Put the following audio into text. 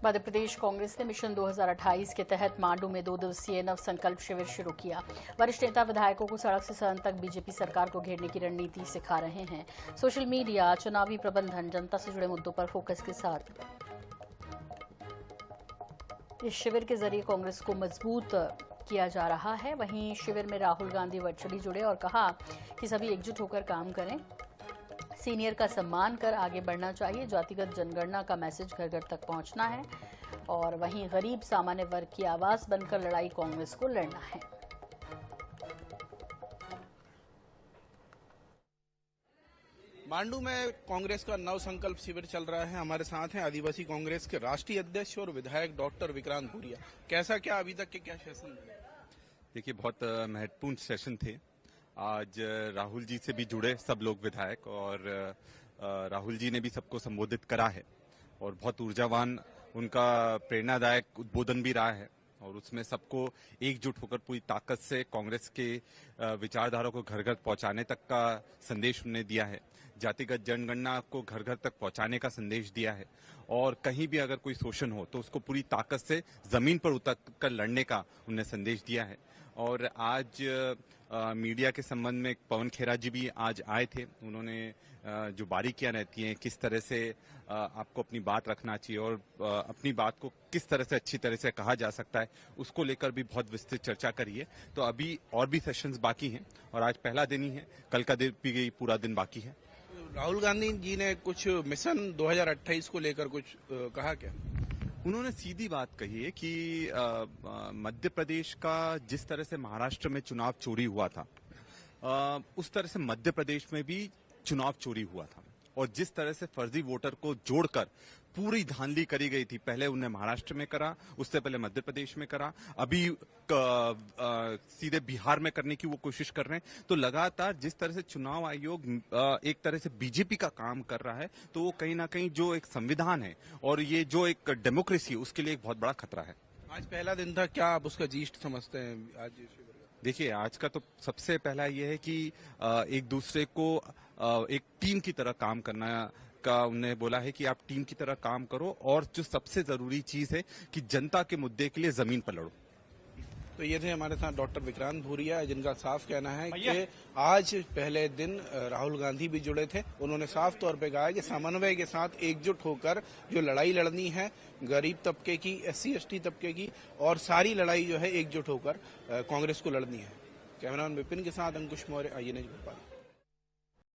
मध्य प्रदेश कांग्रेस ने मिशन 2028 के तहत मांडू में 2 दिवसीय नव संकल्प शिविर शुरू किया। वरिष्ठ नेता विधायकों को सड़क से सदन तक बीजेपी सरकार को घेरने की रणनीति सिखा रहे हैं। सोशल मीडिया, चुनावी प्रबंधन, जनता से जुड़े मुद्दों पर फोकस के साथ इस शिविर के जरिए कांग्रेस को मजबूत किया जा रहा है। वहीं शिविर में राहुल गांधी वर्चुअली जुड़े और कहा कि सभी एकजुट होकर काम करें। सीनियर का सम्मान कर आगे बढ़ना चाहिए। जातिगत जनगणना का मैसेज घर घर तक पहुंचना है और वहीं गरीब सामान्य वर्ग की आवाज बनकर लड़ाई कांग्रेस को लड़ना है। मांडू में कांग्रेस का नव संकल्प शिविर चल रहा है। हमारे साथ हैं आदिवासी कांग्रेस के राष्ट्रीय अध्यक्ष और विधायक डॉक्टर विक्रांत भूरिया। कैसा क्या अभी तक के क्या सेशन थे? देखिए, बहुत महत्वपूर्ण सेशन थे। आज राहुल जी से भी जुड़े सब लोग विधायक और राहुल जी ने भी सबको संबोधित करा है और बहुत ऊर्जावान उनका प्रेरणादायक उद्बोधन भी रहा है और उसमें सबको एकजुट होकर पूरी ताकत से कांग्रेस के विचारधारा को घर घर पहुंचाने तक का संदेश उन्होंने दिया है। जातिगत जनगणना को घर घर तक पहुंचाने का संदेश दिया है और कहीं भी अगर कोई शोषण हो तो उसको पूरी ताकत से जमीन पर उतर कर लड़ने का उन्हें संदेश दिया है। और आज मीडिया के संबंध में पवन खेरा जी भी आज आए थे। उन्होंने जो बारीकियां रहती हैं, किस तरह से आपको अपनी बात रखना चाहिए और अपनी बात को किस तरह से अच्छी तरह से कहा जा सकता है, उसको लेकर भी बहुत विस्तृत चर्चा करी है। तो अभी और भी सेशंस बाकी हैं और आज पहला दिन ही है, कल का दिन भी पूरा दिन बाकी है। राहुल गांधी जी ने कुछ मिशन 2028 को लेकर कुछ कहा क्या? उन्होंने सीधी बात कही है कि मध्य प्रदेश का जिस तरह से महाराष्ट्र में चुनाव चोरी हुआ था, उस तरह से मध्य प्रदेश में भी चुनाव चोरी हुआ था और जिस तरह से फर्जी वोटर को जोड़कर पूरी धांधली करी गई थी। पहले उन्हें महाराष्ट्र में करा, उससे पहले मध्य प्रदेश में करा, अभी सीधे बिहार में करने की वो कोशिश कर रहे हैं। तो लगातार जिस तरह से चुनाव आयोग एक तरह से बीजेपी का काम कर रहा है, तो वो कहीं ना कहीं जो एक संविधान है और ये जो एक डेमोक्रेसी है, उसके लिए एक बहुत बड़ा खतरा है। आज पहला दिन था, क्या आप उसका जीस्ट समझते हैं आज? देखिए, आज का तो सबसे पहला ये है कि एक दूसरे को एक टीम की तरह काम करना का उन्होंने बोला है कि आप टीम की तरह काम करो और जो सबसे जरूरी चीज है कि जनता के मुद्दे के लिए जमीन पर लड़ो। तो ये थे हमारे साथ डॉक्टर विक्रांत भूरिया, जिनका साफ कहना है कि आज पहले दिन राहुल गांधी भी जुड़े थे। उन्होंने साफ तौर पे कहा है कि समन्वय के साथ एकजुट होकर जो लड़ाई लड़नी है गरीब तबके की, SC ST तबके की, और सारी लड़ाई जो है एकजुट होकर कांग्रेस को लड़नी है। कैमरामैन विपिन के साथ अंकुश मौर्य, INH भोपाल।